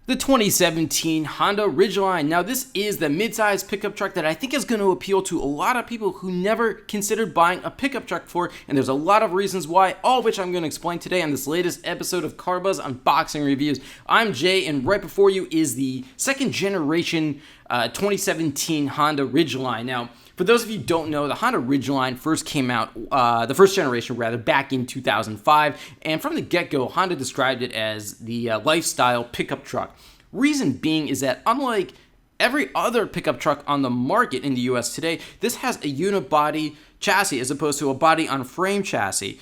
The 2017 Honda Ridgeline. Now this is the mid-size pickup truck that I think is going to appeal to a lot of people who never considered buying a pickup truck before, and there's a lot of reasons why, all of which I'm going to explain today on this latest episode of Car Buzz Unboxing Reviews. I'm Jay, and right before you is the second generation 2017 Honda Ridgeline. Now, for those of you who don't know, the Honda Ridgeline first came out, the first generation rather, back in 2005, and from the get-go, Honda described it as the lifestyle pickup truck. Reason being is that unlike every other pickup truck on the market in the US today, this has a unibody chassis as opposed to a body-on-frame chassis.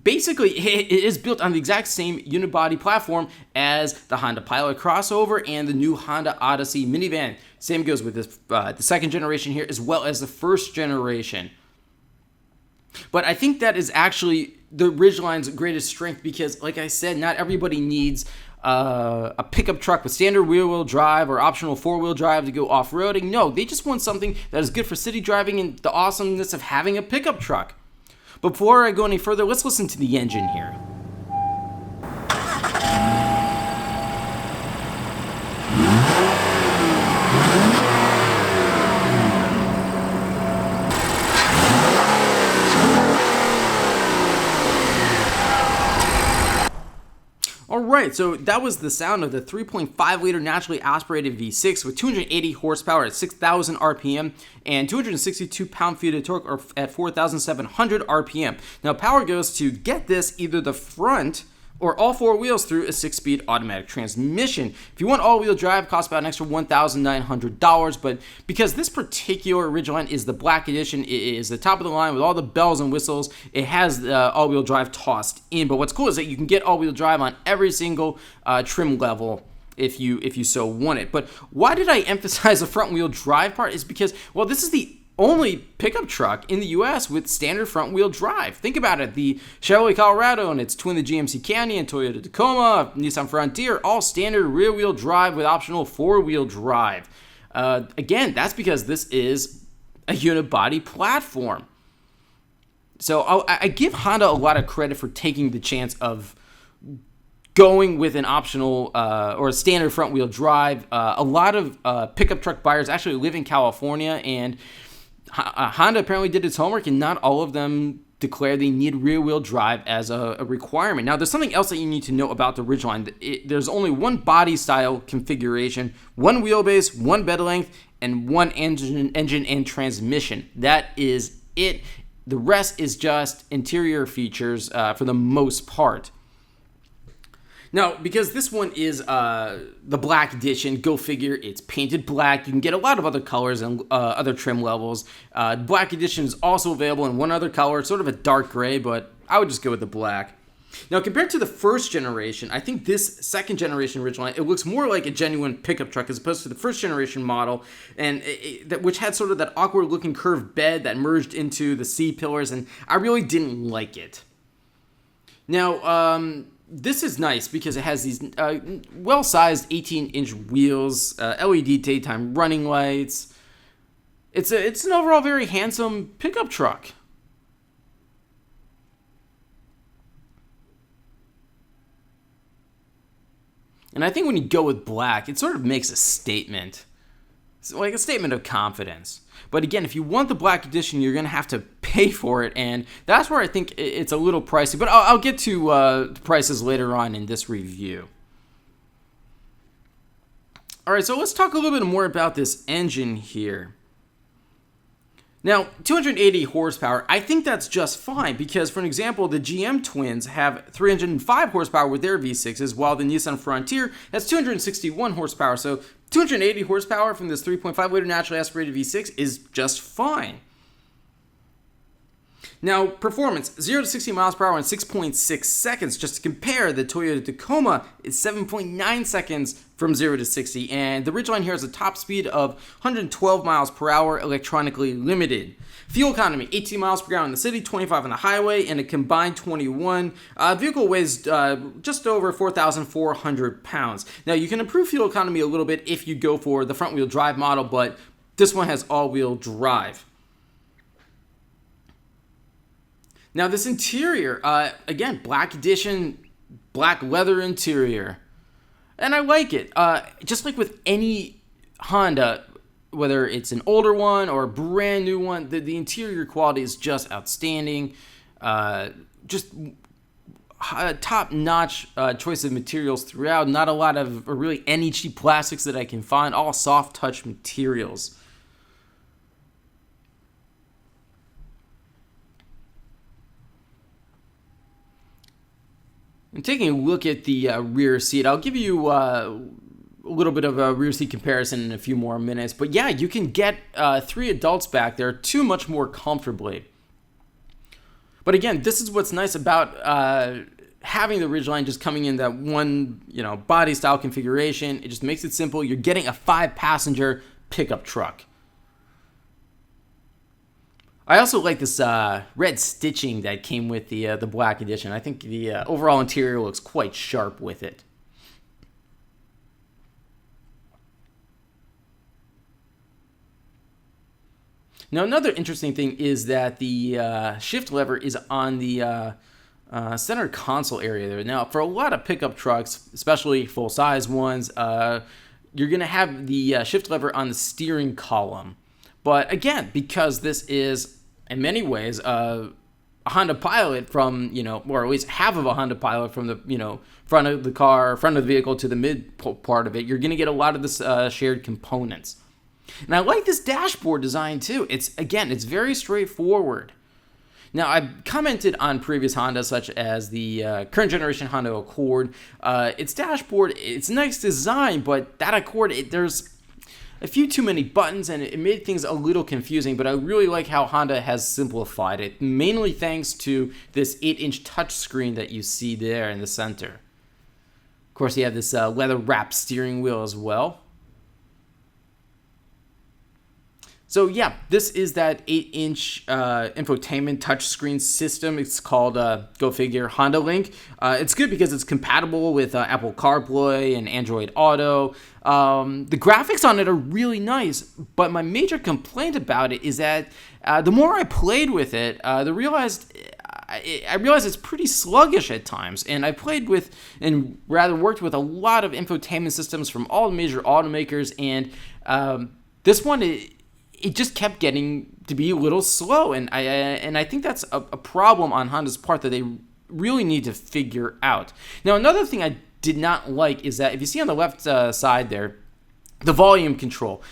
Basically, it is built on the exact same unibody platform as the Honda Pilot crossover and the new Honda Odyssey minivan. Same goes with this, the second generation here, as well as the first generation. But I think that is actually the Ridgeline's greatest strength because, like I said, not everybody needs a pickup truck with standard rear-wheel drive or optional four-wheel drive to go off-roading. No, they just want something that is good for city driving and the awesomeness of having a pickup truck. But before I go any further, let's listen to the engine here. Alright, so that was the sound of the 3.5-liter naturally aspirated V6 with 280 horsepower at 6,000 RPM and 262 pound-feet of torque at 4,700 RPM. Now, power goes to, get this, either the front or all four wheels through a 6-speed automatic transmission. If you want all-wheel drive, it costs about an extra $1,900, but because this particular Ridgeline is the black edition, it is the top of the line with all the bells and whistles, it has the all-wheel drive tossed in. But what's cool is that you can get all-wheel drive on every single trim level if you so want it. But why did I emphasize the front-wheel drive part is because, well, this is the only pickup truck in the U.S. with standard front-wheel drive. Think about it. The Chevrolet Colorado and its twin, the GMC Canyon, Toyota Tacoma, Nissan Frontier, all standard rear-wheel drive with optional four-wheel drive. Again, that's because this is a unibody platform. So I give Honda a lot of credit for taking the chance of going with an optional or a standard front-wheel drive. A lot of pickup truck buyers actually live in California, and Honda apparently did its homework, and not all of them declare they need rear-wheel drive as a requirement. Now, there's something else that you need to know about the Ridgeline. There's only one body style configuration, one wheelbase, one bed length, and one engine and transmission. That is it. The rest is just interior features for the most part. Now, because this one is the black edition, go figure, it's painted black. You can get a lot of other colors and other trim levels. Black edition is also available in one other color, sort of a dark gray, but I would just go with the black. Now, compared to the first generation, I think this second generation Ridgeline, it looks more like a genuine pickup truck as opposed to the first generation model, and which had sort of that awkward looking curved bed that merged into the C-pillars, and I really didn't like it. Now, this is nice because it has these well-sized 18-inch wheels, LED daytime running lights. It's an overall very handsome pickup truck. And I think when you go with black, it sort of makes a statement. It's like a statement of confidence. But again, if you want the black edition, you're going to have to pay for it, and that's where I think it's a little pricey. But I'll get to prices later on in this review. All right, so let's talk a little bit more about this engine here. Now, 280 horsepower, I think that's just fine because, for an example, the GM twins have 305 horsepower with their V6s, while the Nissan Frontier has 261 horsepower. So 280 horsepower from this 3.5-liter naturally aspirated V6 is just fine. Now, performance, 0 to 60 miles per hour in 6.6 seconds. Just to compare, the Toyota Tacoma is 7.9 seconds from 0 to 60, and the Ridgeline here has a top speed of 112 miles per hour, electronically limited. Fuel economy, 18 miles per gallon in the city, 25 on the highway, and a combined 21. Vehicle weighs just over 4,400 pounds. Now, you can improve fuel economy a little bit if you go for the front-wheel drive model, but this one has all-wheel drive. Now, this interior, again, black edition, black leather interior. and I like it. Just like with any Honda, whether it's an older one or a brand new one, the interior quality is just outstanding. Just top-notch choice of materials throughout. Not a lot of, or really any cheap plastics that I can find. All soft-touch materials. And taking a look at the rear seat, I'll give you a little bit of a rear seat comparison in a few more minutes. But yeah, you can get 3 adults back there, 2 much more comfortably. But again, this is what's nice about having the Ridgeline just coming in that one, body style configuration. It just makes it simple. You're getting a 5-passenger pickup truck. I also like this red stitching that came with the black edition. I think the overall interior looks quite sharp with it. Now, another interesting thing is that the shift lever is on the center console area there. Now, for a lot of pickup trucks, especially full-size ones, you're going to have the shift lever on the steering column. But again, because this is, in many ways, a Honda Pilot from, or at least half of a Honda Pilot from the, front of the car, front of the vehicle to the mid part of it, you're going to get a lot of this shared components. And I like this dashboard design too. It's very straightforward. Now, I've commented on previous Hondas, such as the current generation Honda Accord. Its dashboard, it's a nice design, but that Accord, there's a few too many buttons, and it made things a little confusing, but I really like how Honda has simplified it, mainly thanks to this 8-inch touchscreen that you see there in the center. Of course, you have this leather-wrapped steering wheel as well. So yeah, this is that 8-inch infotainment touchscreen system. It's called, go figure, Honda Link. It's good because it's compatible with Apple CarPlay and Android Auto. The graphics on it are really nice, but my major complaint about it is that the more I played with it, I realized it's pretty sluggish at times. And I played with, and rather worked with, a lot of infotainment systems from all the major automakers, and this one, it just kept getting to be a little slow, and I think that's a problem on Honda's part that they really need to figure out. Now, another thing I did not like is that if you see on the left side there, the volume control,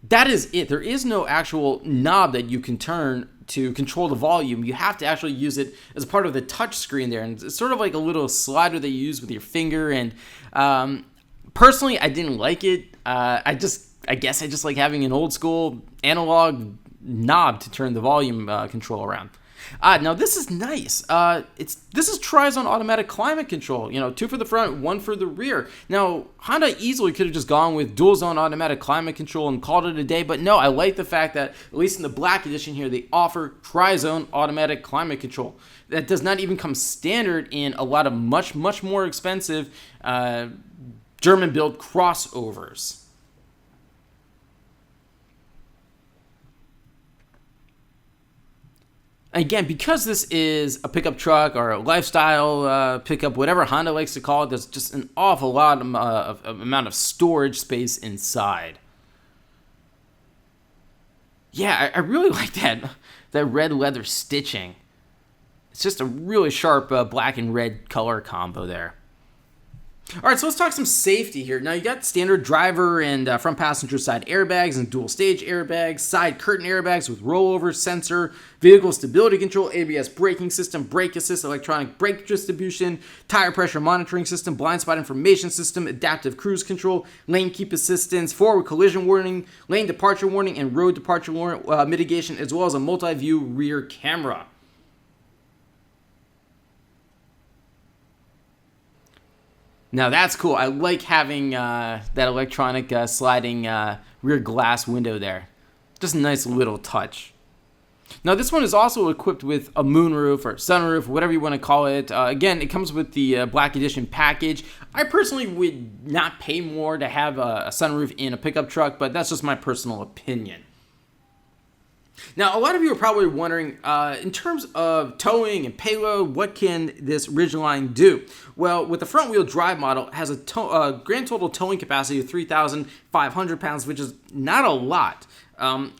that is it. There is no actual knob that you can turn to control the volume. You have to actually use it as a part of the touch screen there, and it's sort of like a little slider that you use with your finger, and personally, I didn't like it. I guess I just like having an old school analog knob to turn the volume control around. Now this is nice. This is Tri-Zone automatic climate control. 2 for the front, 1 for the rear. Now Honda easily could have just gone with dual zone automatic climate control and called it a day, but no, I like the fact that at least in the black edition here, they offer Tri-Zone automatic climate control. That does not even come standard in a lot of much more expensive German-built crossovers. Again, because this is a pickup truck or a lifestyle pickup, whatever Honda likes to call it, there's just an awful lot of amount of storage space inside. Yeah, I really like that red leather stitching. It's just a really sharp black and red color combo there. All right, so let's talk some safety here. Now, you got standard driver and front passenger side airbags and dual stage airbags, side curtain airbags with rollover sensor, vehicle stability control, ABS braking system, brake assist, electronic brake distribution, tire pressure monitoring system, blind spot information system, adaptive cruise control, lane keep assistance, forward collision warning, lane departure warning, and road departure mitigation, as well as a multi-view rear camera. Now that's cool. I like having that electronic sliding rear glass window there. Just a nice little touch. Now this one is also equipped with a moonroof or sunroof, whatever you want to call it. Again, it comes with the Black Edition package. I personally would not pay more to have a sunroof in a pickup truck, but that's just my personal opinion. Now, a lot of you are probably wondering, in terms of towing and payload, what can this Ridgeline do? Well, with the front-wheel drive model, it has a grand total towing capacity of 3,500 pounds, which is not a lot.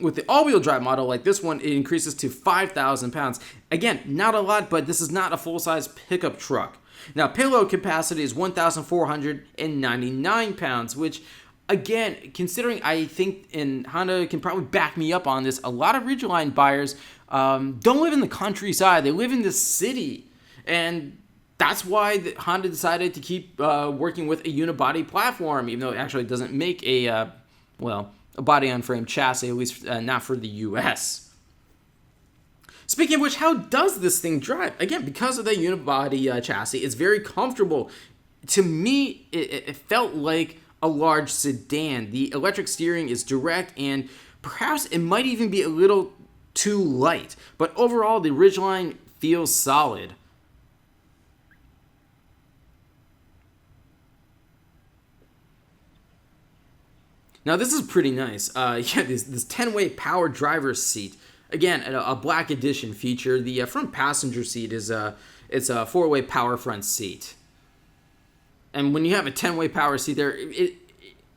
With the all-wheel drive model like this one, it increases to 5,000 pounds. Again, not a lot, but this is not a full-size pickup truck. Now, payload capacity is 1,499 pounds, which, again, considering I think, and Honda can probably back me up on this, a lot of Ridgeline buyers don't live in the countryside. They live in the city. And that's why Honda decided to keep working with a unibody platform, even though it actually doesn't make a body-on-frame chassis, at least not for the U.S. Speaking of which, how does this thing drive? Again, because of the unibody chassis, it's very comfortable. To me, it felt like a large sedan. The electric steering is direct, and perhaps it might even be a little too light. But overall, the Ridgeline feels solid. Now, this is pretty nice. This 10-way power driver's seat. Again, a black edition feature. The front passenger seat is it's a 4-way power front seat. And when you have a 10-way power seat there,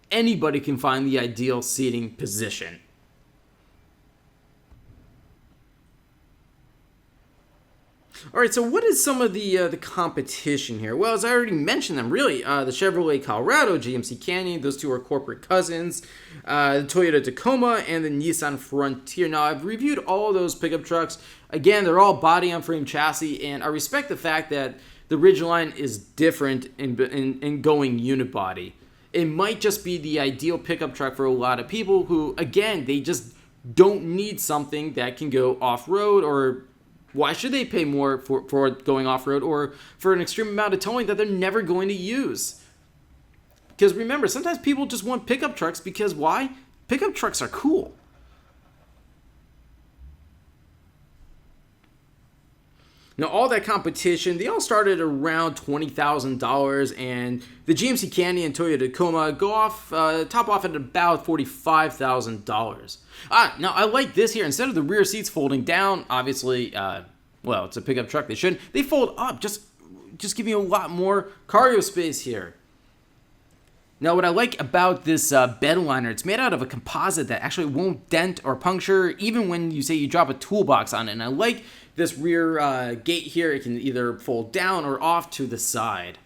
anybody can find the ideal seating position. All right, so what is some of the competition here? Well, as I already mentioned them, really, the Chevrolet Colorado, GMC Canyon, those two are corporate cousins, the Toyota Tacoma, and the Nissan Frontier. Now, I've reviewed all of those pickup trucks. Again, they're all body-on-frame chassis, and I respect the fact that the Ridgeline is different in going unibody. It might just be the ideal pickup truck for a lot of people who, again, they just don't need something that can go off-road, or why should they pay more for going off-road or for an extreme amount of towing that they're never going to use? Because remember, sometimes people just want pickup trucks because why? Pickup trucks are cool. Now, all that competition, they all started around $20,000, and the GMC Canyon and Toyota Tacoma go off, top off at about $45,000. Now, I like this here. Instead of the rear seats folding down, obviously, it's a pickup truck. They shouldn't. They fold up, just giving you a lot more cargo space here. Now, what I like about this bed liner, it's made out of a composite that actually won't dent or puncture, even when you say you drop a toolbox on it. And I like this rear gate here. It can either fold down or off to the side.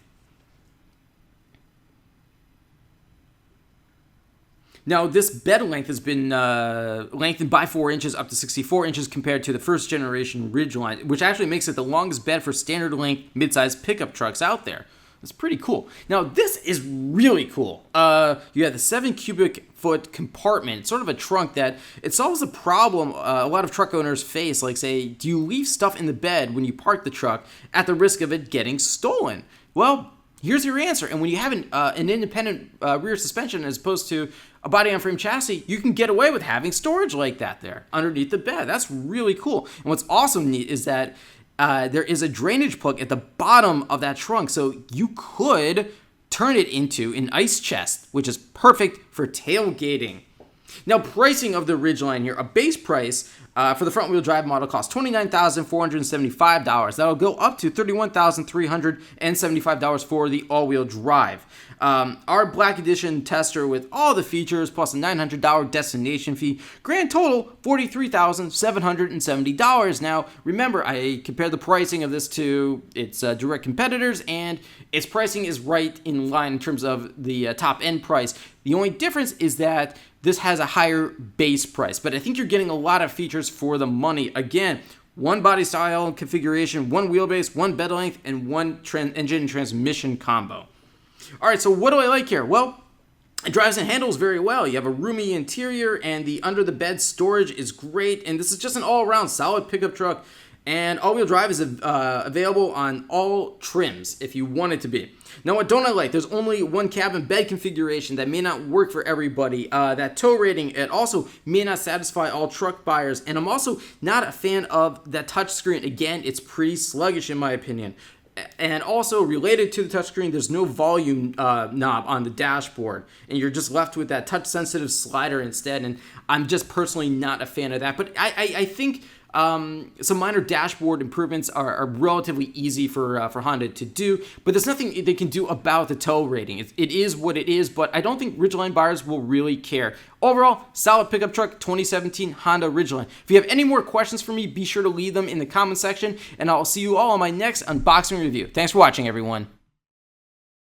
Now, this bed length has been lengthened by 4 inches up to 64 inches compared to the first generation Ridgeline, which actually makes it the longest bed for standard length midsize pickup trucks out there. It's pretty cool. Now, this is really cool. You have the 7 cubic foot compartment. It's sort of a trunk that it solves a problem a lot of truck owners face. Like, say, do you leave stuff in the bed when you park the truck at the risk of it getting stolen? Well, here's your answer. And when you have an independent rear suspension as opposed to a body-on-frame chassis, you can get away with having storage like that there underneath the bed. That's really cool. And what's also neat is that there is a drainage plug at the bottom of that trunk, so you could turn it into an ice chest, which is perfect for tailgating. Now, pricing of the Ridgeline here, a base price for the front-wheel drive model costs $29,475. That'll go up to $31,375 for the all-wheel drive. Our Black Edition tester with all the features plus a $900 destination fee, grand total $43,770. Now, remember, I compared the pricing of this to its direct competitors, and its pricing is right in line in terms of the top-end price. The only difference is that this has a higher base price, but I think you're getting a lot of features for the money. Again, one body style configuration, one wheelbase, one bed length, and one engine and transmission combo. All right, so what do I like here? Well, it drives and handles very well. You have a roomy interior, and the under-the-bed storage is great, and this is just an all-around solid pickup truck, and all-wheel drive is available on all trims if you want it to be. Now, what don't I like? There's only one cabin bed configuration that may not work for everybody. That tow rating, it also may not satisfy all truck buyers, and I'm also not a fan of that touchscreen. Again, it's pretty sluggish in my opinion. And also related to the touchscreen, there's no volume knob on the dashboard, and you're just left with that touch-sensitive slider instead. And I'm just personally not a fan of that. But I think some minor dashboard improvements are relatively easy for Honda to do, but there's nothing they can do about the tow rating. It is what it is, but I don't think Ridgeline buyers will really care. Overall, solid pickup truck, 2017 Honda Ridgeline. If you have any more questions for me, be sure to leave them in the comment section, and I'll see you all on my next unboxing review. Thanks for watching, everyone.